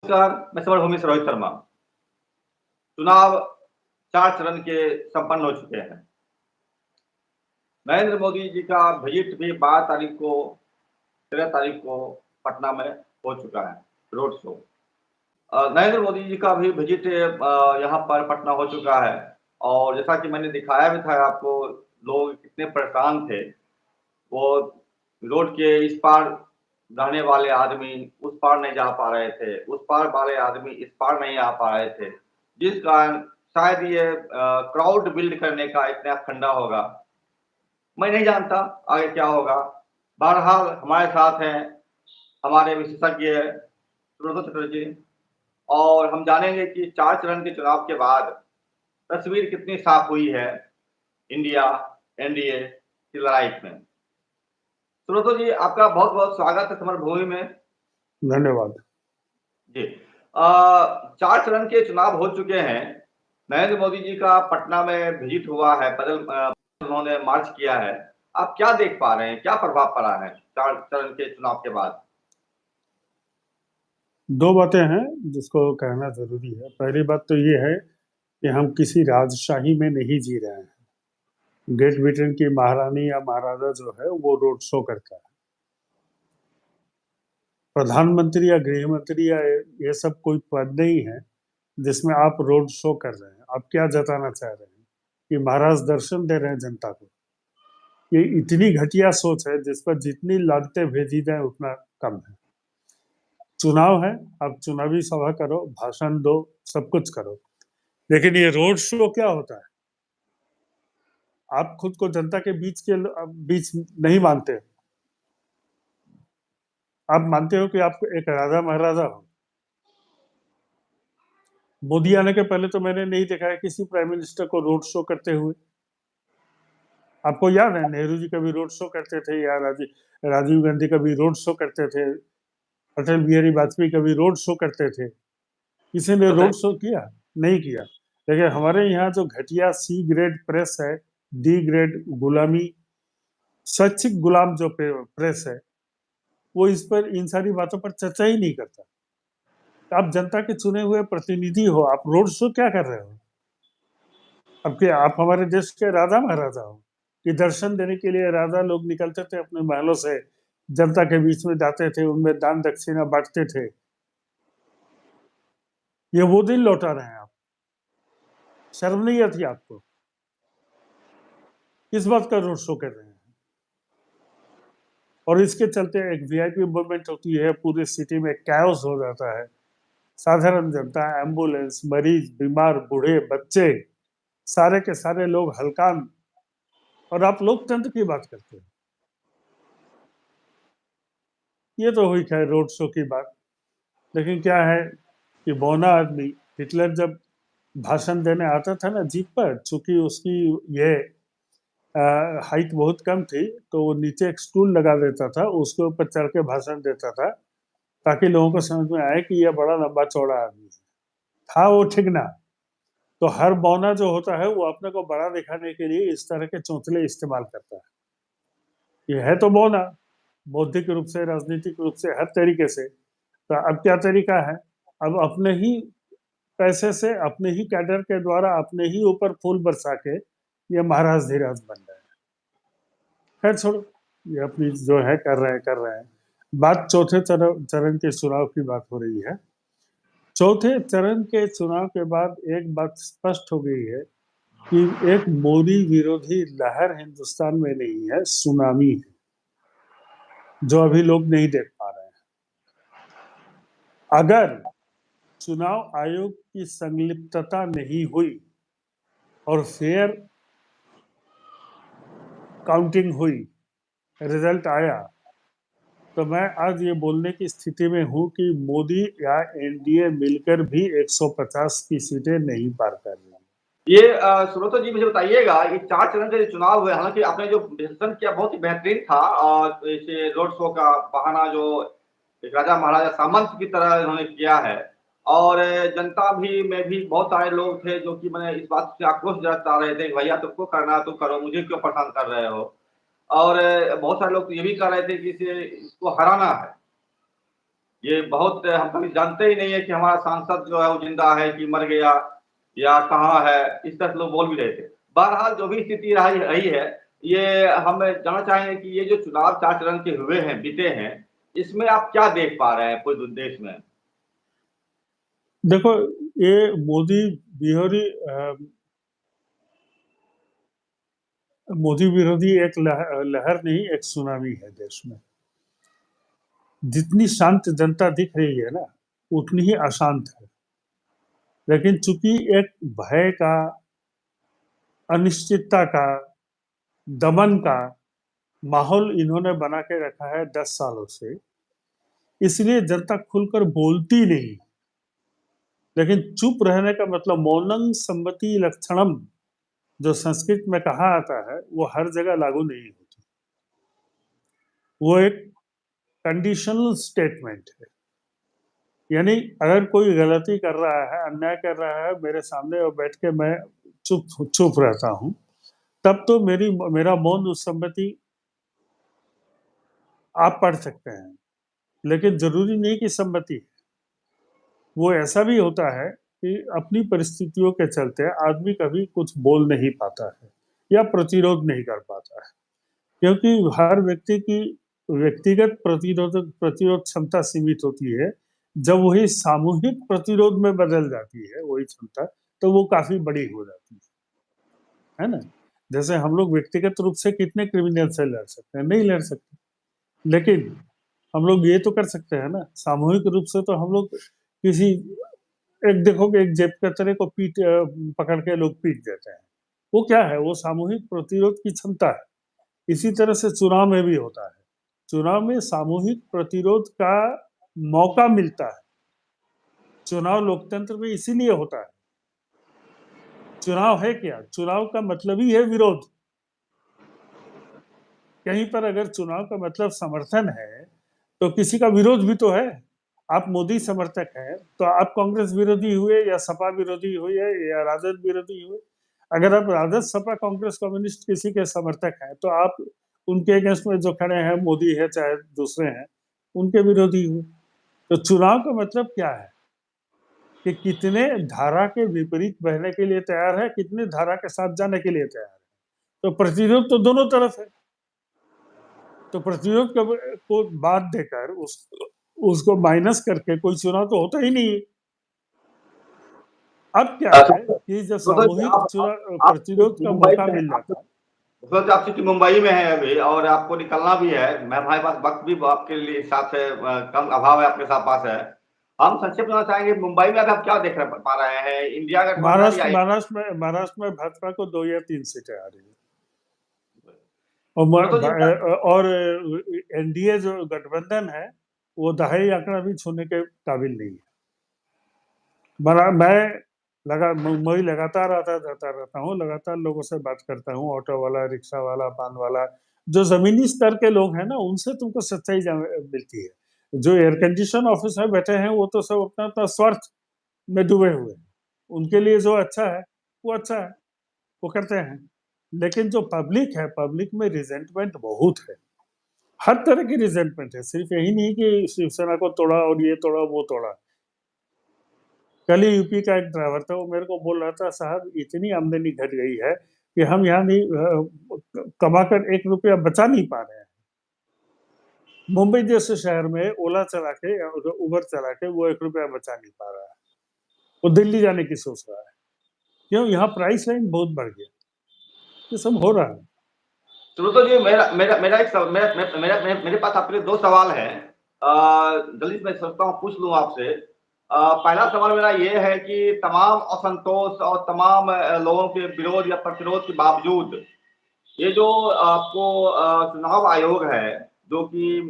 नमस्कार, मैं समरभूमि से रोहित शर्मा। चुनाव 4 चरण के संपन्न हो चुके हैं। नरेंद्र मोदी जी का विजिट भी 12 तारीख को 13 तारीख को पटना में हो चुका है, रोड शो। नरेंद्र मोदी जी का भी विजिट यहाँ पर पटना हो चुका है और जैसा कि मैंने दिखाया भी था आपको, लोग कितने परेशान थे। वो रोड के इस पार रहने वाले आदमी उस पार नहीं जा पा रहे थे, उस पार वाले आदमी इस पार नहीं आ पा रहे थे, जिस कारण शायद ये क्राउड बिल्ड करने का एक नया फंडा होगा। मैं नहीं जानता आगे क्या होगा। बहरहाल हमारे साथ हैं हमारे विशेषज्ञ सुब्रत चटर्जी और हम जानेंगे कि 4 चरण के चुनाव के बाद तस्वीर कितनी साफ हुई है इंडिया एनडीए की लड़ाई में। सुब्रत जी, आपका बहुत-बहुत स्वागत है समरभूमि में। धन्यवाद। जी। 4 चरण के चुनाव हो चुके हैं। नरेंद्र मोदी जी का पटना में विजिट हुआ है, उन्होंने मार्च किया है। आप क्या देख पा रहे हैं? क्या प्रभाव पड़ा है 4 चरण के चुनाव के बाद? 2 बातें हैं जिसको कहना ज़रूरी है। पहली बात तो ये है कि हम किसी राजशाही में नहीं जी रहे हैं। ग्रेट ब्रिटेन की महारानी या महाराजा जो है वो रोड शो करता है। प्रधानमंत्री या गृह मंत्री या ये सब कोई पद नहीं है जिसमें आप रोड शो कर रहे हैं। आप क्या जताना चाह रहे हैं कि महाराज दर्शन दे रहे हैं जनता को? ये इतनी घटिया सोच है जिस पर जितनी लागतें भेजी जाए उतना कम है। चुनाव है, आप चुनावी सभा करो, भाषण दो, सब कुछ करो, लेकिन ये रोड शो क्या होता है? आप खुद को जनता के बीच नहीं मानते। आप मानते हो कि आप एक राजा महाराजा हो। मोदी आने के पहले तो मैंने नहीं देखा है किसी प्राइम मिनिस्टर को रोड शो करते हुए। आपको याद है नेहरू जी कभी रोड शो करते थे या राजीव गांधी कभी रोड शो करते थे, अटल बिहारी वाजपेयी कभी रोड शो करते थे? किसी ने रोड शो किया? नहीं किया। लेकिन हमारे यहाँ जो घटिया सी ग्रेड प्रेस है, डी ग्रेड गुलामी, स्वैच्छिक गुलाम जो प्रेस है, वो इस पर इन सारी बातों पर चर्चा ही नहीं करता। आप जनता के चुने हुए प्रतिनिधि हो, आप रोड शो क्या कर रहे हो? अब क्या आप हमारे देश के राजा महाराजा हो कि दर्शन देने के लिए राजा लोग निकलते थे अपने महलों से, जनता के बीच में जाते थे, उनमें दान दक्षिणा बांटते थे? ये वो दिन लौटा रहे हैं आप? शर्म नहीं आती आपको? किस बात का रोड शो कर रहे हैं? और इसके चलते एक वीआईपी मूवमेंट होती है, पूरे सिटी में कैओस हो जाता है। साधारण जनता, एम्बुलेंस, मरीज, बीमार, बूढ़े, बच्चे, सारे के सारे लोग हलकान, और आप लोकतंत्र की बात करते हैं। ये तो हुई खैर रोड शो की बात। लेकिन क्या है कि बौना आदमी, हिटलर जब भाषण देने आता था ना जीप पर, चूंकि उसकी ये हाइट बहुत कम थी, तो वो नीचे एक स्टूल लगा देता था, उसके ऊपर चढ़ के भाषण देता था, ताकि लोगों को समझ में आए कि यह बड़ा लंबा चौड़ा आदमी था। वो ठीक ना? तो हर बौना जो होता है वो अपने को बड़ा दिखाने के लिए इस तरह के चौंतले इस्तेमाल करता है। ये है तो बौना, बौद्धिक रूप से, राजनीतिक रूप से, हर तरीके से। तो अब क्या तरीका है? अब अपने ही पैसे से, अपने ही कैडर के द्वारा, अपने ही ऊपर फूल बरसा के ये महाराज धीराज बन रहे हैं। खैर छोड़ो, ये अपनी जो है कर रहे हैं। बात चौथे चरण के चुनाव की बात हो रही है। चौथे चरण के चुनाव के बाद एक बात स्पष्ट हो गई है कि एक मोदी विरोधी लहर हिंदुस्तान में नहीं है, सुनामी है, जो अभी लोग नहीं देख पा रहे हैं। अगर चुनाव आयोग की संलिप्तता नहीं हुई और फेयर काउंटिंग हुई, रिजल्ट आया, तो मैं आज ये बोलने की स्थिति में हूं कि मोदी या एनडीए मिलकर भी 150 की सीटें नहीं पार कर रही। ये सुब्रत जी, मुझे बताइएगा, ये 4 चरण के जो चुनाव हुए, हालाँकि आपने जो विश्लेषण किया बहुत ही बेहतरीन था और इसे रोड शो का बहाना जो एक राजा महाराजा सामंत की तरह इन्होंने किया है और जनता भी में भी बहुत सारे लोग थे जो कि मैंने इस बात से आक्रोश जता रहे थे कि भैया तुमको करना है तुम करो, मुझे क्यों परेशान कर रहे हो? और बहुत सारे लोग तो ये भी कह रहे थे कि इसे इसको हराना है। ये बहुत हम कभी जानते ही नहीं है कि हमारा सांसद जो है वो जिंदा है कि मर गया या कहाँ है, इस तरह से लोग बोल भी रहे थे। बहरहाल जो भी स्थिति रही रही है, ये हम जानना चाहेंगे कि ये जो चुनाव 4 चरण के हुए हैं, बीते हैं, इसमें आप क्या देख पा रहे हैं पूरे देश में? देखो, ये मोदी बिहारी मोदी विरोधी एक लहर नहीं, एक सुनामी है देश में। जितनी शांत जनता दिख रही है ना, उतनी ही अशांत है। लेकिन चूंकि एक भय का, अनिश्चितता का, दमन का माहौल इन्होंने बना के रखा है 10 सालों से, इसलिए जनता खुलकर बोलती नहीं। लेकिन चुप रहने का मतलब मौनं सम्मति लक्षणम, जो संस्कृत में कहा आता है, वो हर जगह लागू नहीं होती। वो एक कंडीशनल स्टेटमेंट है। यानी अगर कोई गलती कर रहा है, अन्याय कर रहा है, मेरे सामने और बैठ के मैं चुप चुप रहता हूं, तब तो मेरा मौन उस सम्मति आप पढ़ सकते हैं। लेकिन जरूरी नहीं कि सम्मति, वो ऐसा भी होता है कि अपनी परिस्थितियों के चलते आदमी कभी कुछ बोल नहीं पाता है या प्रतिरोध नहीं कर पाता है, क्योंकि हर व्यक्ति की व्यक्तिगत प्रतिरोध क्षमता सीमित होती है। जब वही सामूहिक प्रतिरोध में बदल जाती है वही क्षमता, तो वो काफी बड़ी हो जाती है ना? जैसे हम लोग व्यक्तिगत रूप से कितने क्रिमिनल से लड़ सकते हैं? नहीं लड़ सकते। लेकिन हम लोग ये तो कर सकते हैं ना, सामूहिक रूप से तो हम लोग किसी एक देखोगे, एक जेब कतरे को पकड़ के लोग पीट देते हैं। वो क्या है? वो सामूहिक प्रतिरोध की क्षमता है। इसी तरह से चुनाव में भी होता है। चुनाव में सामूहिक प्रतिरोध का मौका मिलता है। चुनाव लोकतंत्र में इसीलिए होता है। चुनाव है क्या? चुनाव का मतलब ही है विरोध। कहीं पर अगर चुनाव का मतलब समर्थन है, तो किसी का विरोध भी तो है। आप मोदी समर्थक हैं, तो आप कांग्रेस विरोधी हुए या सपा विरोधी हुए या राजद विरोधी हुए। अगर आप राजद, सपा, कांग्रेस, कम्युनिस्ट किसी के समर्थक हैं, तो आप उनके अगेंस्ट में जो खड़े हैं, मोदी है चाहे दूसरे हैं, उनके विरोधी हुए। तो चुनाव का मतलब क्या है कि कितने धारा के विपरीत बहने के लिए तैयार है, कितने धारा के साथ जाने के लिए तैयार है। तो प्रतिरोध तो दोनों तरफ है। तो प्रतिरोध को बात देकर उसको माइनस करके कोई चुनाव तो होता ही नहीं है। अब क्या है कि जब सूरज जी, सामूहिक आप प्रतिरोध का मुंबई मौका में मिल आप जाता है। सूरज आप सिटी मुंबई में हैं अभी और आपको निकलना भी है। मैं हमारे पास वक़्त भी आपके लिए साथ है कम अभाव है आपके साथ पास है। हम संक्षेप में जानना चाहेंगे मुंबई में अभी आप क्या देख रहे पा रहे हैं? इंडिया गठबंधन या महाराष्ट्र में भाजपा को 2 या 3 सीटें आ रही है। सुब्रतो जी मैं और एनडीए जो गठबंधन है, वो दहाई आंकड़ा भी छूने के काबिल नहीं है। मैं मुंबई लगातार आता जाता रहता हूँ, लगातार लोगों से बात करता हूँ, ऑटो वाला, रिक्शा वाला, पान वाला, जो जमीनी स्तर के लोग हैं ना, उनसे तुमको सच्चाई मिलती है। जो एयर कंडीशन ऑफिस में बैठे हैं, वो तो सब अपना अपना स्वार्थ में डूबे हुए हैं। उनके लिए जो अच्छा है, वो अच्छा है, वो करते हैं। लेकिन जो पब्लिक है, पब्लिक में रिजेंटमेंट बहुत है। हर तरह की रिजेंटमेंट है, सिर्फ यही नहीं कि शिवसेना को तोड़ा और ये तोड़ा वो तोड़ा। कल ही यूपी का एक ड्राइवर था, वो मेरे को बोल रहा था, साहब इतनी आमदनी घट गई है कि हम यहाँ नहीं कमाकर 1 रुपया बचा नहीं पा रहे हैं। मुंबई जैसे शहर में ओला चला के या उबर चला के वो 1 रुपया बचा नहीं पा रहा है। वो दिल्ली जाने की सोच रहा है। क्यों? यहाँ प्राइस लाइन बहुत बढ़ गया। ये सब हो रहा है। सुब्रतो जी मेरा मेरा मेरा एक सव मेरा मे मेरा मे मेरे पास आपके लिए 2 सवाल हैं। जल्दी से मैं सोचता हूँ पूछ लूँ आपसे। पहला सवाल मेरा ये है कि तमाम असंतोष और तमाम लोगों के विरोध या प्रतिरोध के बावजूद ये जो आपको चुनाव आयोग है, जो कि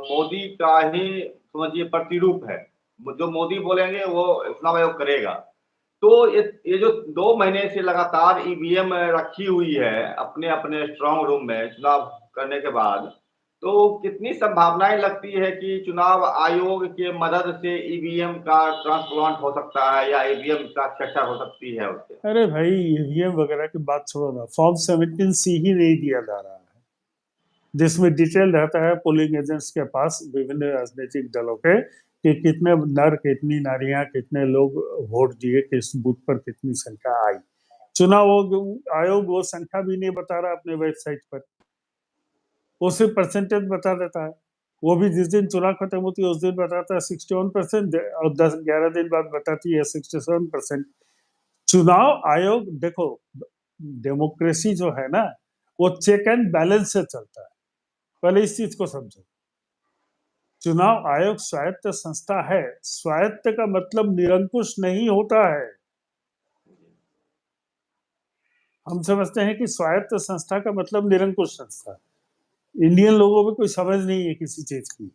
मोदी का ही समझिए प्रतिरूप है। जो मोदी बोलेंगे वो चुनाव आयोग करेगा। तो ये जो 2 महीने से लगातार ईवीएम रखी हुई है अपने-अपने स्ट्रॉन्ग रूम में चुनाव करने के बाद, तो कितनी संभावनाएँ लगती है कि चुनाव आयोग के मदद से ईवीएम का ट्रांसप्लांट हो सकता है या ईवीएम का चर्चा हो सकती है उससे? अरे भाई, ईवीएम वगैरह की बात छोड़ो ना, फॉर्म 17 सी ही नहीं दिया जा रहा है, जिसमें डिटेल रहता है पोलिंग एजेंट्स के पास, विभिन्न राजनीतिक दलों के, कि कितने नर, कितनी नारियां, कितने लोग वोट दिए, किस बूथ पर कितनी संख्या आई। चुनाव आयोग वो संख्या भी नहीं बता रहा अपने वेबसाइट पर, वो सिर्फ परसेंटेज बता देता है। वो भी जिस दिन चुनाव खत्म होती है उस दिन बताता है 61%, और 10-11 दिन बाद बताती है 67%। चुनाव आयोग देखो, डेमोक्रेसी जो है ना, वो चेक एंड बैलेंस से चलता है, पहले इस चीज को समझो। चुनाव आयोग स्वायत्त संस्था है, स्वायत्त का मतलब निरंकुश नहीं होता है। हम समझते हैं कि स्वायत्त संस्था का मतलब निरंकुश संस्था। इंडियन लोगों में कोई समझ नहीं है किसी चीज की।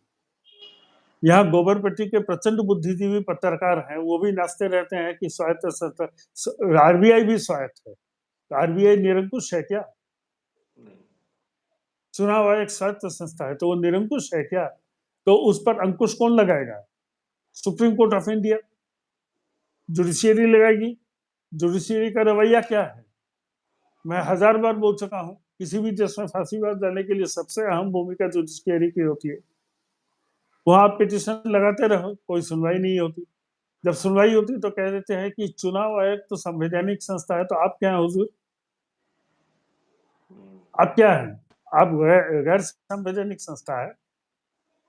यहाँ गोबरपट्टी के प्रचंड बुद्धिजीवी पत्रकार हैं, वो भी नाचते रहते हैं कि स्वायत्त संस्था। आरबीआई भी स्वायत्त है, आरबीआई निरंकुश है क्या? चुनाव आयोग स्वायत्त संस्था है, तो वो निरंकुश है क्या? तो उस पर अंकुश कौन लगाएगा? Supreme court of India, judiciary लगाएगी। जुडिशियरी का रवैया क्या है? मैं 1000 बार बोल चुका हूं, किसी भी देश में फांसीवाद जाने के लिए सबसे अहम भूमिका जुडिशियरी की होती है। वहां आप पिटिशन लगाते रहो, कोई सुनवाई नहीं होती। जब सुनवाई होती तो कह देते हैं कि चुनाव आयोग तो संवैधानिक संस्था है, तो आप क्या हैं हुजूर? आप क्या हैं? आप गैर संवैधानिक संस्था है।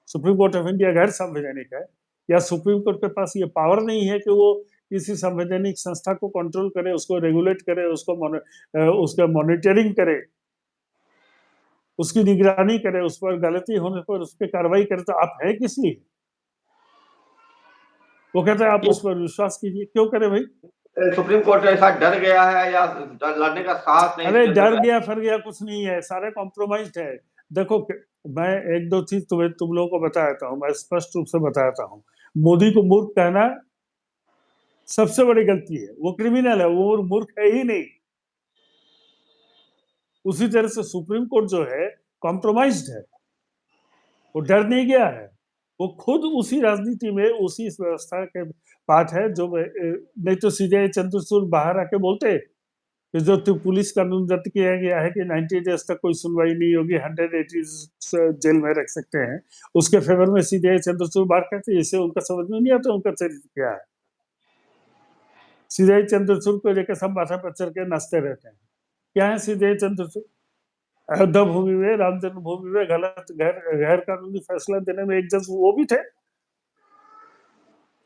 सुप्रीम कोर्ट ऑफ इंडिया गैर संवैधानिक है, या सुप्रीम कोर्ट के पास ये पावर नहीं है कि वो किसी संवैधानिक संस्था को कंट्रोल करे, उसको रेगुलेट करे, उसका मॉनिटरिंग करे, उसकी निगरानी करे, उस पर गलती होने पर उस पर कार्रवाई करे? तो आप है किस लिए? वो कहते हैं आप उस पर विश्वास कीजिए। क्यों करे भाई? सुप्रीम कोर्ट ऐसा डर गया है या लड़ने का साहस नहीं अरे इसके डर अंदर? गया फर गया कुछ नहीं है, सारे कॉम्प्रोमाइज है। देखो, मैं एक दो चीज तुम लोगों को बता देता हूँ, मैं स्पष्ट रूप से बता देता हूँ। मोदी को मूर्ख कहना सबसे बड़ी गलती है, वो क्रिमिनल है, वो मूर्ख है ही नहीं। उसी तरह से सुप्रीम कोर्ट जो है कॉम्प्रोमाइज्ड है, वो डर नहीं गया है, वो खुद उसी राजनीति में, उसी इस व्यवस्था के पार्ट है जो नहीं तो सीधे चंद्रचूड़ बाहर आके बोलते कि जो पुलिस कानून रद्द किया गया है कि 90 डेज तक कोई सुनवाई नहीं होगी, 180 जेल में रख सकते हैं, उसके फेवर में सीधे चंद्रचूड़ बाहर कहते हैं। इसे उनका समझ में नहीं आता उनका चरित्र क्या है। सीधे चंद्रचूड़ को लेकर सब माथा पर चढ़ के नाचते रहते हैं। क्या है सीधे चंद्रचूड़? अयोध्या भूमि में, राम जन्मभूमि में गलत गैर कानूनी फैसला देने में एक जज वो भी थे।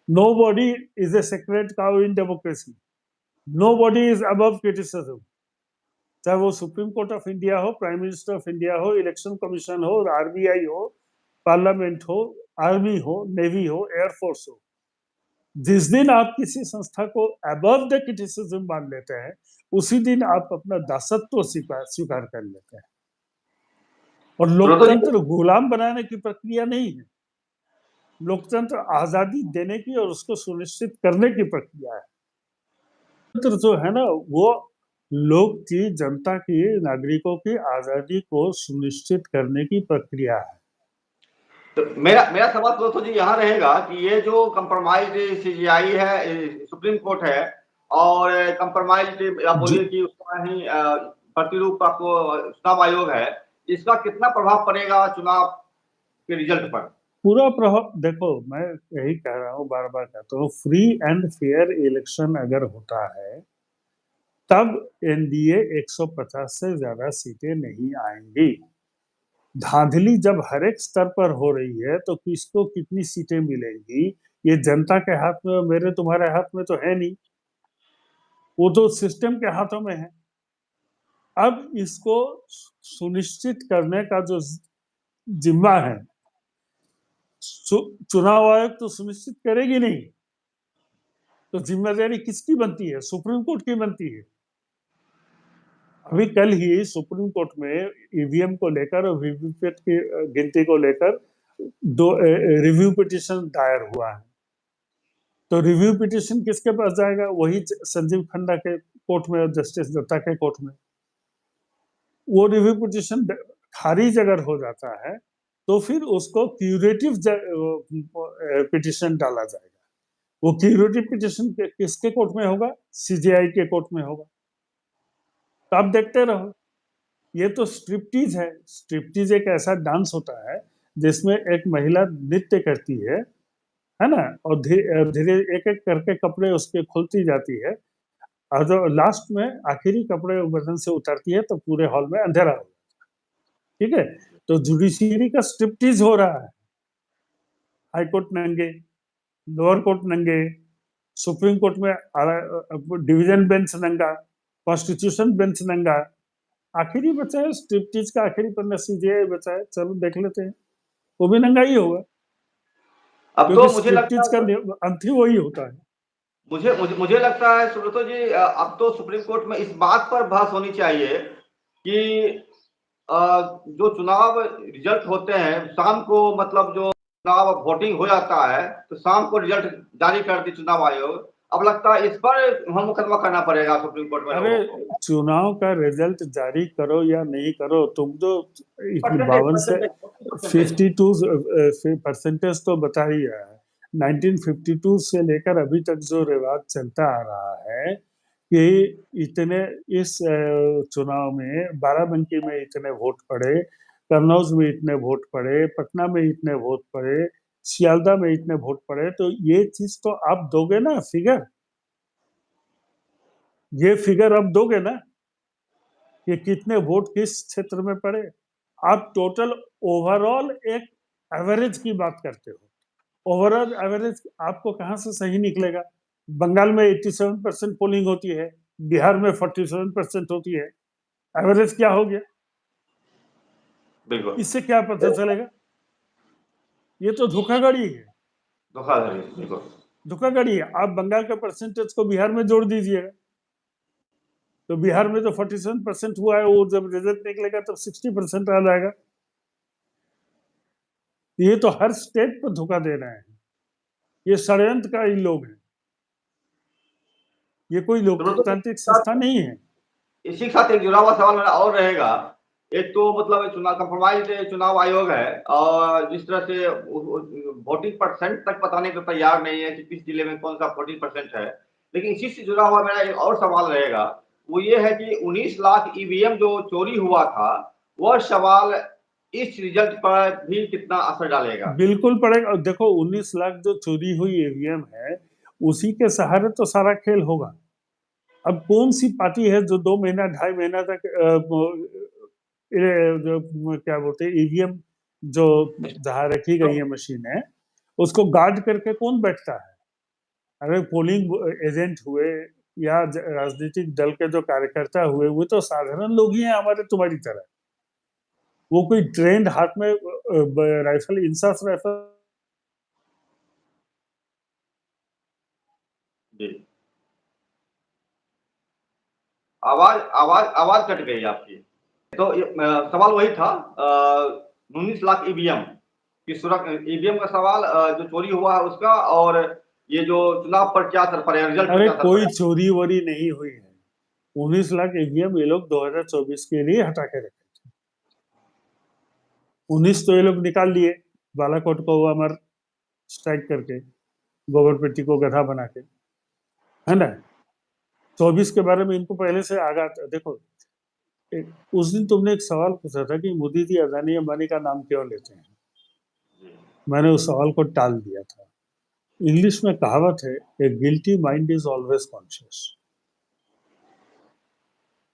Nobody is a sacred cow in democracy. Nobody is above criticism. चाहे वो सुप्रीम कोर्ट ऑफ इंडिया हो, प्राइम मिनिस्टर ऑफ इंडिया हो, इलेक्शन कमीशन हो, आरबीआई हो, पार्लियामेंट हो, आर्मी हो, नेवी हो, एयरफोर्स हो। जिस दिन आप किसी संस्था को अबव द क्रिटिसिज्म मान लेते हैं, उसी दिन आप अपना दासत्व स्वीकार कर लेते हैं। और लोकतंत्र गुलाम बनाने की प्रक्रिया नहीं है, लोकतंत्र आजादी देने की और उसको सुनिश्चित करने की प्रक्रिया है। लोकतंत्र जो है ना, वो लोग की, जनता की, नागरिकों की आजादी को सुनिश्चित करने की प्रक्रिया है। तो मेरा मेरा सवाल दोस्तों जी यहाँ रहेगा कि ये जो कंप्रोमाइज सीजीआई है, सुप्रीम कोर्ट है, और कंप्रोमाइज या बोलिए कि उसका ही प्रतिरूप आपको चुनाव आयोग है, इसका कितना प्रभाव पड़ेगा चुनाव के रिजल्ट पर? पूरा प्रभाव देखो, मैं यही कह रहा हूँ, बार बार कहता हूँ, फ्री एंड फेयर इलेक्शन अगर होता है तब एनडीए 150 से ज्यादा सीटें नहीं आएंगी। धांधली जब हर एक स्तर पर हो रही है तो किसको कितनी सीटें मिलेंगी ये जनता के हाथ में, मेरे तुम्हारे हाथ में तो है नहीं, वो तो सिस्टम के हाथों में है। अब इसको सुनिश्चित करने का जो जिम्मा है, चुनाव आयोग तो सुनिश्चित करेगी नहीं, तो जिम्मेदारी किसकी बनती है? सुप्रीम कोर्ट की बनती है। अभी कल ही सुप्रीम कोर्ट में ईवीएम को लेकर और वीवीपैट की गिनती को लेकर दो रिव्यू पिटीशन दायर हुआ है। तो रिव्यू पिटीशन किसके पास जाएगा? वही संजीव खन्ना के कोर्ट में और जस्टिस दत्ता के कोर्ट में। वो रिव्यू पिटीशन खारिज अगर हो जाता है तो फिर उसको क्यूरेटिव पिटीशन डाला जाएगा। वो क्यूरेटिव पिटीशन किसके कोर्ट में होगा? सीजेआई के कोर्ट में होगा। तो आप देखते रहो, ये तो स्ट्रिप्टीज है। स्ट्रिप्टीज एक ऐसा डांस होता है जिसमें एक महिला नृत्य करती है है ना, और धीरे एक एक करके कपड़े उसके खुलती जाती है, और जो लास्ट में आखिरी कपड़े बटन से उतरती है तो पूरे हॉल में अंधेरा हो, ठीक है। तो जुडिशियरी का स्ट्रिप्टीज हो रहा है, हाई कोर्ट नंगे, लोअर कोर्ट नंगे, सुप्रीम कोर्ट में डिवीजन बेंच नंगा, कॉन्स्टिट्यूशन बेंच नंगा, आखिरी बचा है स्ट्रिप्टीज का आखिरी पन्ना सीजीआई बचा है, चलो देख लेते हैं, वो भी नंगा ही होगा, अब क्योंकि तो मुझे लगता स्ट्रिप्टीज का है, अंत ही वही होता है। मुझे लगता है सुब्रतो जी, अब तो सुप्रीम कोर्ट में इस बात पर बहस होनी चाहिए कि जो चुनाव रिजल्ट होते हैं शाम को, मतलब जो चुनाव वोटिंग हो जाता है तो शाम को रिजल्ट जारी करती चुनाव आयोग, अब लगता है इस पर हम मुकदमा करना पड़ेगा सुप्रीम कोर्ट में अरे, लोगों को। चुनाव का रिजल्ट जारी करो या नहीं करो, तुम जो परसेंटेज 52 से परसेंटेज 52 परसेंटेज तो बता ही रहा है। 1952 से लेकर अभी तक जो रिवाज चलता आ रहा है कि इतने इस चुनाव में बाराबंकी में इतने वोट पड़े, कन्नौज में इतने वोट पड़े, पटना में इतने वोट पड़े, सियालदा में इतने वोट पड़े, तो ये चीज तो आप दोगे ना, फिगर, ये फिगर आप दोगे ना कि कितने वोट किस क्षेत्र में पड़े। आप टोटल ओवरऑल एक एवरेज की बात करते हो, ओवरऑल एवरेज आपको कहां से सही निकलेगा? बंगाल में 87% पोलिंग होती है, बिहार में 47% होती है, एवरेज क्या हो गया? बिल्कुल इससे क्या पता चलेगा? ये तो धोखाधड़ी है, धोखाधड़ी, बिल्कुल। धोखाधड़ी है। आप बंगाल का परसेंटेज को बिहार में जोड़ दीजिएगा, तो बिहार में तो 47% हुआ है, वो जब रिजल्ट निकलेगा तब 60% आ जाएगा। ये तो हर स्टेट पर धोखा दे रहे हैं, ये षड्यंत्रकारी लोग हैं, ये कोई लोकतांत्रिक संस्था नहीं है। इसी के साथ एक जुड़ा हुआ सवाल मेरा और रहेगा। एक तो मतलब चुनाव कंप्रोमाइज चुनाव आयोग है, और जिस तरह से वोटिंग परसेंट तक बताने को तैयार नहीं है कि किस जिले में कौन सा वोटिंग परसेंट है। लेकिन इसी से जुड़ा हुआ मेरा एक और सवाल रहेगा, वो ये है कि 19 लाख ईवीएम जो चोरी हुआ था, वह सवाल इस रिजल्ट पर भी कितना असर डालेगा? बिल्कुल पड़ेगा। और देखो, 19 लाख जो चोरी हुई ईवीएम है, उसी के सहारे तो सारा खेल होगा। अब कौन सी पार्टी है जो 2 महीना 2.5 महीना तक जो क्या बोलते हैं, ईवीएम जो जहां रखी गई है मशीनें, उसको गार्ड करके कौन बैठता है? अगर पोलिंग एजेंट हुए या राजनीतिक दल के जो कार्यकर्ता हुए, वो तो साधारण लोग ही हैं हमारे तुम्हारी तरह। वो कोई ट्रेंड हाथ में राइफल, इंसास राइफल। जी, आवाज आवाज आवाज कट गई आपकी। तो सवाल वही था, 19 लाख ईवीएम की सुरक्षा, ईवीएम का सवाल, जो चोरी हुआ है उसका, और ये जो चुनाव पर क्या असर पड़ेगा, रिजल्ट पर अरे, क्या असर कोई पड़ेगा? चोरी वोरी नहीं हुई है। 19 लाख ईवीएम ये लोग 2024 के लिए हटा के रखे थे। 19 तो ये लोग निकाल लिए, बालाकोट को अमर स्ट्राइक करके, गोबरपेटी को गधा बना के, है ना। 24 के बारे में इनको पहले से आगाह था। देखो, उस दिन तुमने एक सवाल पूछा था कि मोदी जी अदानी अंबानी का नाम क्यों लेते हैं। मैंने उस सवाल को टाल दिया था। इंग्लिश में कहावत है, a guilty mind is always conscious.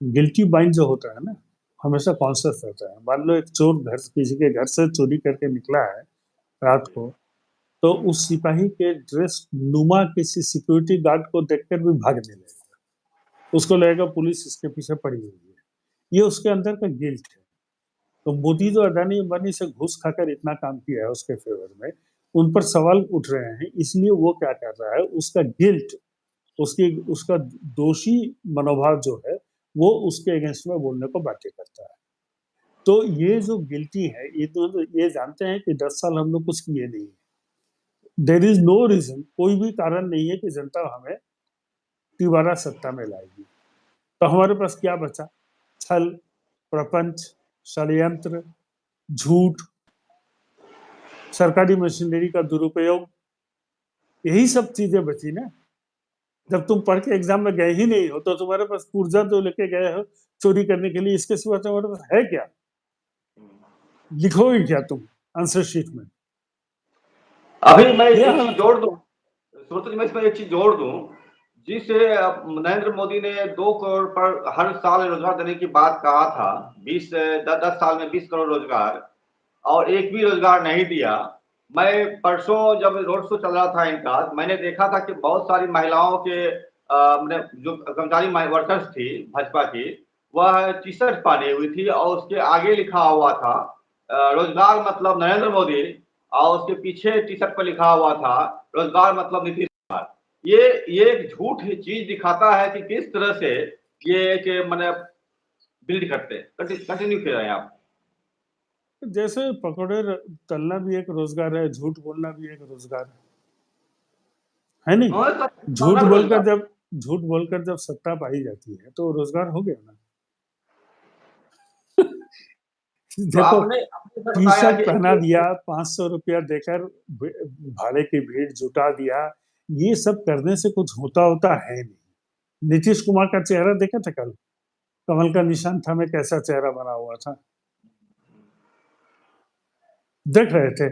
Guilty mind जो होता है ना, हमेशा कॉन्शियस रहता है। मान लो एक चोर किसी के घर से चोरी करके निकला है रात को, तो उस सिपाही के ड्रेस नुमा किसी सिक्योरिटी गार्ड को देखकर भी भागने लगेगा, उसको लगेगा पुलिस इसके पीछे पड़ी हुई है। ये उसके अंदर का गिल्ट है। तो मोदी जो अदानी अंबानी से घूस खाकर इतना काम किया है उसके फेवर में, उन पर सवाल उठ रहे हैं, इसलिए वो क्या कर रहा है, उसका गिल्ट, उसकी उसका दोषी मनोभाव जो है, वो उसके अगेंस्ट में बोलने को बातें करता है। तो ये जो गिल्टी है, ये तो ये जानते हैं कि 10 साल हम लोग कुछ किए नहीं है। देर इज नो रीजन, कोई भी कारण नहीं है कि जनता हमें दोबारा सत्ता में लाएगी। तो हमारे पास क्या बचा? छल, प्रपंच, षड्यंत्र, झूठ, सरकारी मशीनरी का दुरुपयोग, यही सब चीजें बची ना। जब तुम पढ़ के एग्जाम में गए ही नहीं हो, तो तुम्हारे पास ऊर्जा जो लेके गए हो चोरी करने के लिए, इसके सिवा तुम्हारे पास है क्या? लिखोगे क्या तुम आंसर शीट में? अभी मैं ये एक चीज़ हालत है। जोड़ दूँ, श्रोता जी मैं इसमें एक चीज़ जोड़ दूँ, जिस नरेंद्र मोदी ने 2 करोड़ पर हर साल रोज़गार देने की बात कहा था, 20 द 10 साल में 20 करोड़ रोज़गार और एक भी रोज़गार नहीं दिया। मैं परसों जब रोड शो चल रहा था इनका, मैंने देखा था कि बहुत सारी महिलाओं के मने जो कर्मचारी वर्कर्स थी भाजपा की, वह टी-शर्ट पहनी हुई थी और उसके आगे लिखा हुआ था रोज़गार मतलब नरेंद्र मोदी और उसके पीछे टी-शर्ट पे लिखा हुआ था, रोज़गार मतलब नीतीश कुमार। ये एक झूठ चीज़ दिखाता है कि किस तरह से ये एक मने बिल्ड करते हैं। कंटिन्यू करें आप। जैसे पकौड़े तलना भी एक रोजगार है, झूठ बोलना भी एक रोजगार है नहीं? और झूठ मानव बोलकर रोज़गार। जब सत्ता पाई जाती है तो रोजगार हो गया ना। तो देखो, आपने आपने सर टी बताया शर्ट कि पहना दिया, 500 रुपया देकर भाड़े की भीड़ जुटा दिया, ये सब करने से कुछ होता है नहीं। नीतीश कुमार का चेहरा देखा था कल, कमल का निशान था में कैसा चेहरा बना हुआ था, देख रहे थे।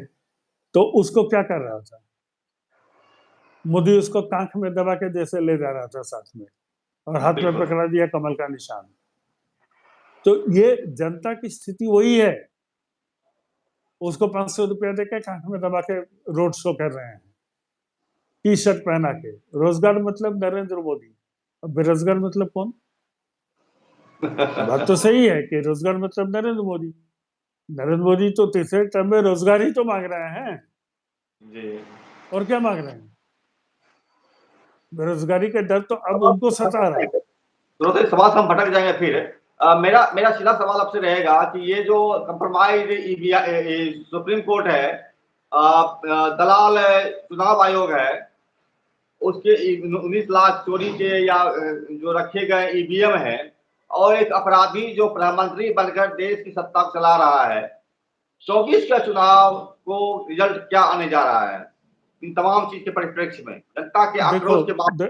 तो उसको क्या कर रहा था, मोदी उसको कांख में दबा के जैसे ले जा रहा था साथ में, और हाथ में बिल्कुल। पकड़ा दिया कमल का निशान। तो ये जनता की स्थिति वही है, उसको 500 रुपया देकर कांख में दबा के रोड शो कर रहे हैं, टी शर्ट पहना के। रोजगार मतलब नरेंद्र मोदी, अब बेरोजगार मतलब कौन? बात तो सही है कि रोजगार मतलब नरेंद्र मोदी। नरेंद्र मोदी तो तीसरे टर्म में रोजगार ही तो मांग रहे हैं, जी। और क्या मांग रहे हैं? बेरोजगारी का डर तो अब सवाल उनको से सता भटक रहा है। जाएँगे। तो सवाल से हम भटक जाएँगे फिर। मेरा मेरा सीधा सवाल आपसे रहेगा कि ये जो कंप्रोमाइज़ सुप्रीम कोर्ट है दलाल चुनाव आयोग है, उसके 19 लाख चोरी के या जो रखे गए ईवीएम हैं और एक अपराधी जो प्रधानमंत्री बनकर देश की सत्ता को चला रहा है, 24 का चुनाव को रिजल्ट क्या आने जा रहा है? इन तमाम चीज़ के परिप्रेक्ष्य में, जनता के देखो, आक्रोश के बाद।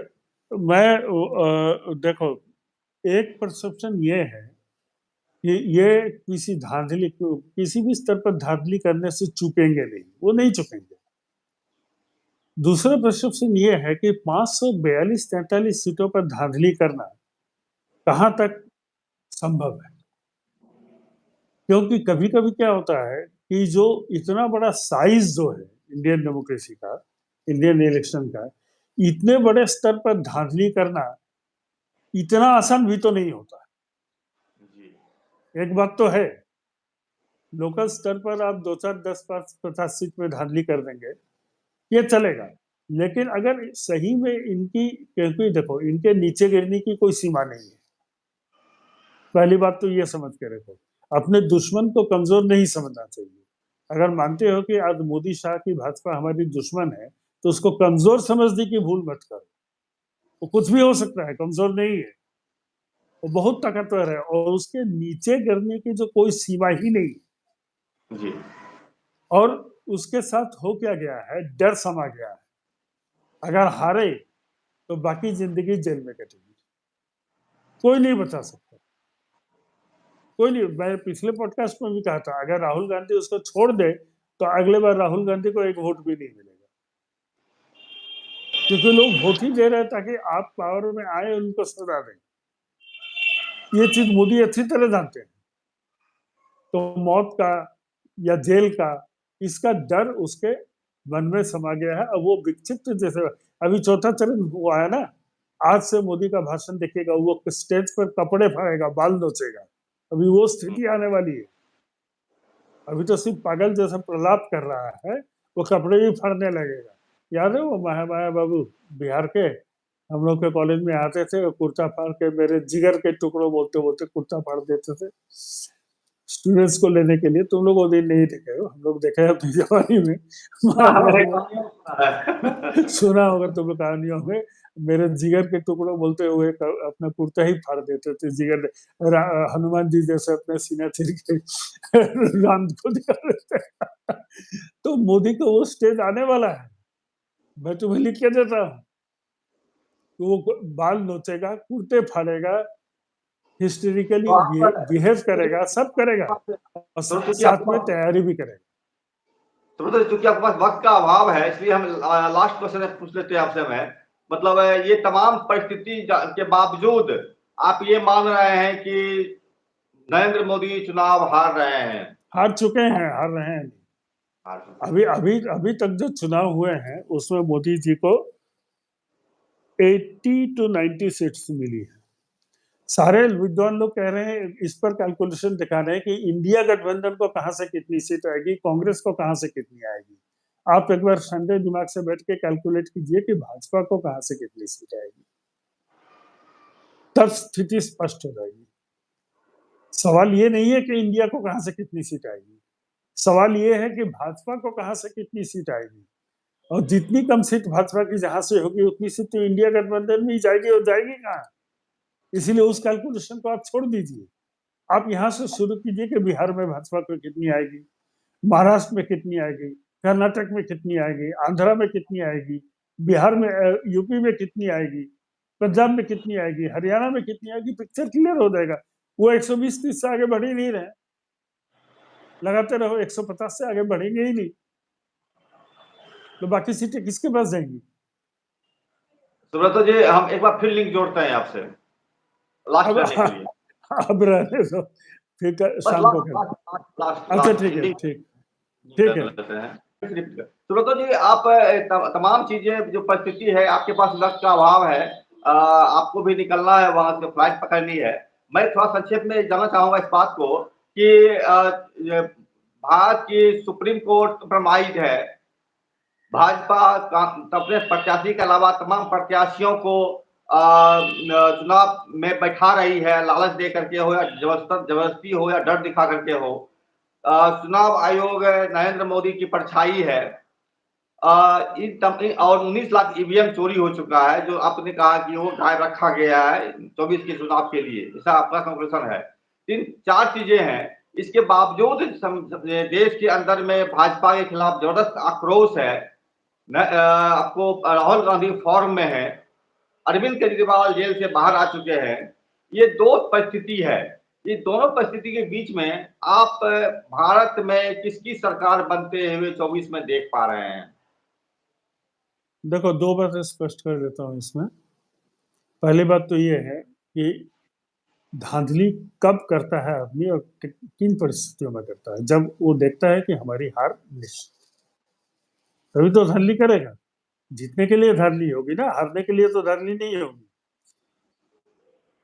देखो, एक परसेप्शन ये है कि ये किसी धांधली को किसी भी स्तर पर धांधली करने से चूकेंगे नहीं, वो नहीं चूकेंगे। दूसरा परसेप्शन ये है कि 542-43 सीटों पर धांधली करना कहां तक संभव है, क्योंकि कभी कभी क्या होता है कि जो इतना बड़ा साइज जो है इंडियन डेमोक्रेसी का, इंडियन इलेक्शन का, इतने बड़े स्तर पर धांधली करना इतना आसान भी तो नहीं होता। जी। एक बात तो है, लोकल स्तर पर आप 2 4 10 5 50 सीट में धांधली कर देंगे, ये चलेगा। लेकिन अगर सही में इनकी, क्योंकि देखो इनके नीचे गिरने की कोई सीमा नहीं है। पहली बात तो ये समझ के रखो, अपने दुश्मन को कमजोर नहीं समझना चाहिए। अगर मानते हो कि आज मोदी शाह की भाजपा हमारी दुश्मन है, तो उसको कमजोर समझने की भूल मत करो। वो कुछ भी हो सकता है, कमजोर नहीं है, वो बहुत ताकतवर है, और उसके नीचे गिरने की जो कोई सीमा ही नहीं। जी। और उसके साथ हो क्या गया है, डर समा गया है। अगर हारे तो बाकी जिंदगी जेल में कटेगी, कोई नहीं बचा सकता। कोई नहीं, मैं पिछले पॉडकास्ट में भी कहा था, अगर राहुल गांधी उसको छोड़ दे तो अगले बार राहुल गांधी को एक वोट भी नहीं मिलेगा, क्योंकि लोग वोट ही दे रहे हैं ताकि आप पावर में आए, उनको सजा दें। ये चीज मोदी अच्छी तरह जानते हैं। तो मौत का या जेल का, इसका डर उसके मन में समा गया है। अब वो विक्षिप्त जैसे, अभी चौथा चरण हुआ है ना, आज से मोदी का भाषण देखिएगा, वो स्टेज पर कपड़े फाड़ेगा, बाल नोचेगा, अभी वो स्थिति आने वाली है। अभी तो सिर्फ पागल जैसा प्रलाप कर रहा है, वो कपड़े भी फाड़ने लगेगा। याद है वो माया बाबू, बिहार के, हम लोग के कॉलेज में आते थे, कुर्ता फाड़ के मेरे जिगर के टुकड़ों बोलते बोलते कुर्ता फाड़ देते थे स्टूडेंट्स को लेने के लिए। तुम लोग वो दिन नहीं देखे हो, हम लोग देखे हैं अपनी जवानी में। सुना है, मैंने बाबू, कहानियाँ सुना है। सुना होगा तुम लोग कहानियों में, मेरे जिगर के टुकड़ों बोलते हुए अपना कुर्ता ही फाड़ देते थे जिगर। हनुमान जी जैसे अपने सीना चीर के राम को दिखा देते। तो मोदी को वो स्टेज आने वाला है, मैं तुम्हें लिख के देता हूँ। वो बाल नोचेगा, कुर्ते फाड़ेगा, हिस्टेरिकली तो आप बिहेव करेगा, सब करेगा, और सरस्वती साथ आपको में तैयारी भी करेगा। तो मतलब चूंकि आपके पास वक्त का अभाव है, इसलिए हम लास्ट क्वेश्चन पूछ लेते हैं आपसे। मैं मतलब ये तमाम परिस्थिति के बावजूद आप ये मान रहे हैं कि नरेंद्र मोदी चुनाव हार रहे हैं? हार चुके हैं, हार रहे हैं नहीं। हार चुके अभी हैं। अभी अभी तक जो चुनाव हुए हैं उसमें मोदी जी को 80 to 90 सीट्स मिली है। सारे विद्वान लोग कह रहे हैं, इस पर कैलकुलेशन दिखा रहे हैं कि इंडिया गठबंधन को कहां से कितनी सीट आएगी, कांग्रेस को कहां से कितनी आएगी। आप एक बार ठंडे दिमाग से बैठ के कैलकुलेट कीजिए कि भाजपा को कहां से कितनी सीट आएगी, तब स्थिति स्पष्ट हो जाएगी। सवाल ये नहीं है कि इंडिया को कहां से कितनी सीट आएगी, सवाल ये है कि भाजपा को कहां से कितनी सीट आएगी। और जितनी कम सीट भाजपा की जहां से होगी उतनी सीट तो इंडिया गठबंधन में ही जाएगी, और जाएगी कहाँ। इसीलिए उस कैलकुलेशन को आप छोड़ दीजिए। आप यहाँ से शुरू कीजिए कि बिहार में भाजपा को कितनी आएगी, महाराष्ट्र में कितनी आएगी, कर्नाटक में कितनी आएगी, आंध्रा में कितनी आएगी, बिहार में यूपी में कितनी आएगी, पंजाब में कितनी आएगी, हरियाणा में कितनी आएगी। पिक्चर क्लियर हो जाएगा। वो 120-30 से आगे बढ़ ही नहीं रहे, लगाते रहो 150 से आगे बढ़ेंगे ही नहीं, तो बाकी सीटें किसके पास जाएंगी। सुब्रतो जी, हम एक बार फिर लिंक जोड़ते हैं आपसे लास्ट अब करने के लिए। अब रहने दो, फिर बस शाम को लास्ट करते। लास्ट लास्ट अच्छा लास्ट ठीक है, एंडिंग ठीक ठीक कर है। लेते हैं। सुब्रतो जी, आप तमाम चीजें जो परिस्थिति है, आपके पास वक्त का अभाव है, आपको भी निकलना है, वहां से फ्लाइट पकड़नी है। मैं थोड़ा संक्षेप में जानना चाहूंगा इस बात को कि भारत की सुप्रीम कोर्ट कंप्रोमाइज है। भाजपा अपने प्रत्याशी के अलावा तमाम प्रत्याशियों को चुनाव में बैठा रही है, लालच दे करके हो या जबरदस्ती हो या डर दिखा करके हो। चुनाव आयोग नरेंद्र मोदी की परछाई है। और 19 लाख ईवीएम चोरी हो चुका है, जो आपने कहा कि वो गायब रखा गया है 24 के चुनाव के लिए, ऐसा आपका कंक्लूजन है। तीन चार चीजें हैं। इसके बावजूद देश के अंदर में भाजपा के खिलाफ जबरदस्त आक्रोश है। आपको राहुल गांधी फॉर्म में है, अरविंद केजरीवाल जेल से बाहर आ चुके हैं। ये दो परिस्थिति है। ये दोनों परिस्थिति के बीच में आप भारत में किसकी सरकार बनते हुए 24 में देख पा रहे हैं? देखो, दो बातें स्पष्ट कर देता हूँ इसमें। पहली बात तो ये है कि धांधली कब करता है आदमी और किन परिस्थितियों में करता है। जब वो देखता है कि हमारी हार निश्चित, तभी तो धांधली करेगा। जीतने के लिए धांधली होगी ना, हारने के लिए तो धांधली नहीं होगी।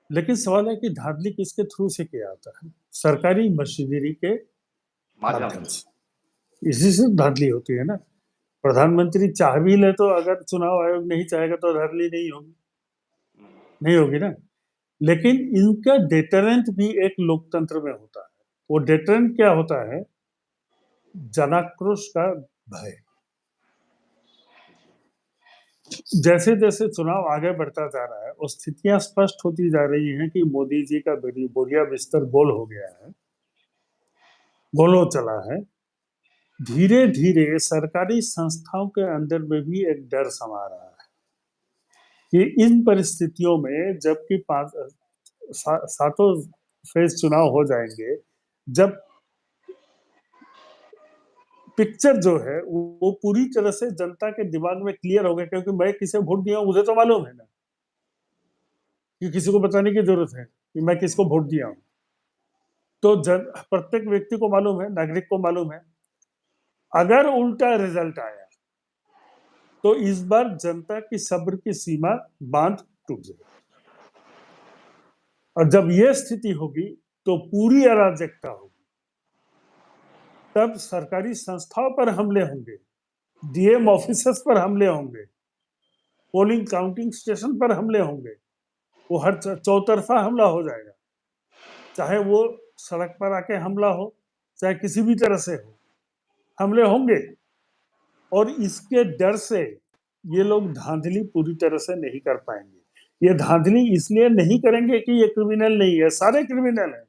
लेकिन सवाल है कि धांधली किसके थ्रू से किया जाता है। सरकारी मशीनरी के माध्यम माध्यम से। से, इसी से धांधली होती है ना। प्रधानमंत्री चाह भी ले तो अगर चुनाव आयोग नहीं चाहेगा तो धांधली नहीं होगी, नहीं होगी ना। लेकिन इनका डेटरेंट भी एक लोकतंत्र में होता है। वो डेटरेंट क्या होता है? जनाक्रोश का भय। जैसे जैसे चुनाव आगे बढ़ता जा रहा है और स्थितियां स्पष्ट होती जा रही हैं कि मोदी जी का बोरिया बिस्तर गोल हो गया है, गोल हो चला है, धीरे धीरे सरकारी संस्थाओं के अंदर में भी एक डर समा रहा है कि इन परिस्थितियों में, जबकि सातों फेज चुनाव हो जाएंगे, जब पिक्चर जो है वो पूरी तरह से जनता के दिमाग में क्लियर हो गया, क्योंकि मैं किसे वोट दिया हूं मुझे तो मालूम है ना, कि किसी को बताने की जरूरत है कि मैं किसको वोट दिया हूं। तो प्रत्येक व्यक्ति को मालूम है, नागरिक को मालूम है। अगर उल्टा रिजल्ट आया तो इस बार जनता की सब्र की सीमा बांध टूट जाएगी। और जब यह स्थिति होगी तो पूरी अराजकता होगी। तब सरकारी संस्थाओं पर हमले होंगे, डीएम ऑफिसर्स पर हमले होंगे, पोलिंग काउंटिंग स्टेशन पर हमले होंगे। वो हर चौतरफा हमला हो जाएगा, चाहे वो सड़क पर आके हमला हो, चाहे किसी भी तरह से हो, हमले होंगे। और इसके डर से ये लोग धांधली पूरी तरह से नहीं कर पाएंगे। ये धांधली इसलिए नहीं करेंगे कि ये क्रिमिनल नहीं है, सारे क्रिमिनल हैं,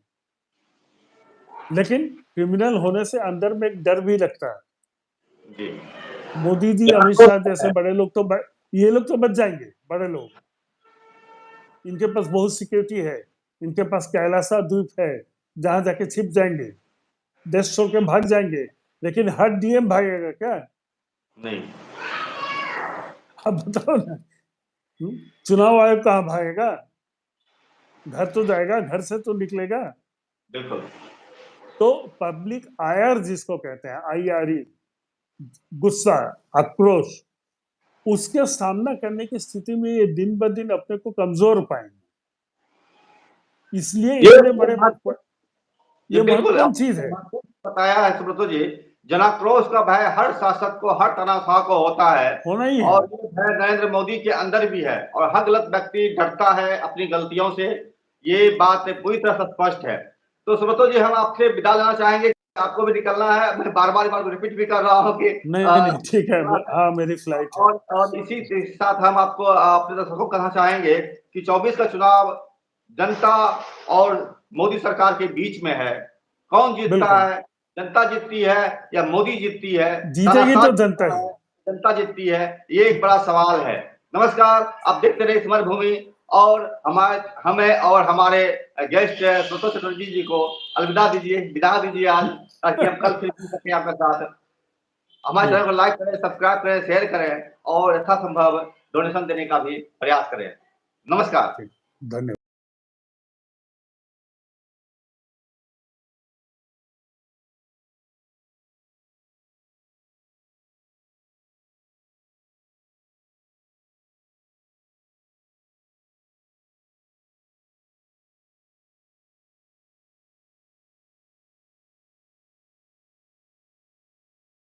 लेकिन क्रिमिनल होने से अंदर में एक डर भी लगता है। जी। मोदी जी, अमित शाह जैसे बड़े लोग तो ये लोग तो बच जाएंगे, बड़े लोग, इनके पास बहुत सिक्योरिटी है, इनके पास कैलासा द्वीप है, जहां जाके छिप जाएंगे, देश छोड़ के भाग जाएंगे। लेकिन हर डीएम भागेगा क्या? नहीं। अब बताओ ना। चुनाव आयोग कहाँ भागेगा? घर तो जाएगा, घर से तो निकलेगा। बिल्कुल। तो पब्लिक आयर जिसको कहते हैं, IRE, गुस्सा, आक्रोश, उसके सामना करने की स्थिति में ये दिन ब दिन अपने को कमजोर पाएंगे। इसलिए ये इतने बड़े ये ये बिल्कुल महत्वपूर्ण चीज आपने है। महत्वपूर्ण बताया है सुब्रतो जी। जनाक्रोश का भय हर शासक को, हर तानाशाह को होता है। होना ही है। और ये भय नरेंद्र मोदी के अंदर भी है, और हर गलत व्यक्ति डरता है अपनी गलतियों से। ये बात पूरी तरह से स्पष्ट है। तो सुब्रतो जी, हम आपसे विदा लेना चाहेंगे, आपको भी निकलना है। मैं बार बार रिपीट भी कर रहा हूँ कि नहीं नहीं, ठीक है। हाँ, मेरी फ्लाइट है। और इसी के साथ हम आपको, अपने दर्शकों को कहना चाहेंगे कि 24 का चुनाव जनता और मोदी सरकार के बीच में है। कौन जीतता बिल्कुल। है? जनता जीतती है या मोदी जीतती है? जीतेगी तानाशाह तो जनता जीतता ही। है, जनता जीतती है? ये एक बड़ा सवाल है। नमस्कार, आप देखते रहे समर भूमि, और हमें और हमारे गेस्ट सुब्रतो चटर्जी जी को अलविदा दीजिए, विदा दीजिए आज, ताकि हम कल फिर मिल सकें आपके साथ। हमारे जी, चैनल को लाइक करें, सब्सक्राइब करें, शेयर करें, और यथासंभव डोनेशन देने का भी प्रयास करें। नमस्कार। ठीक। धन्यवाद।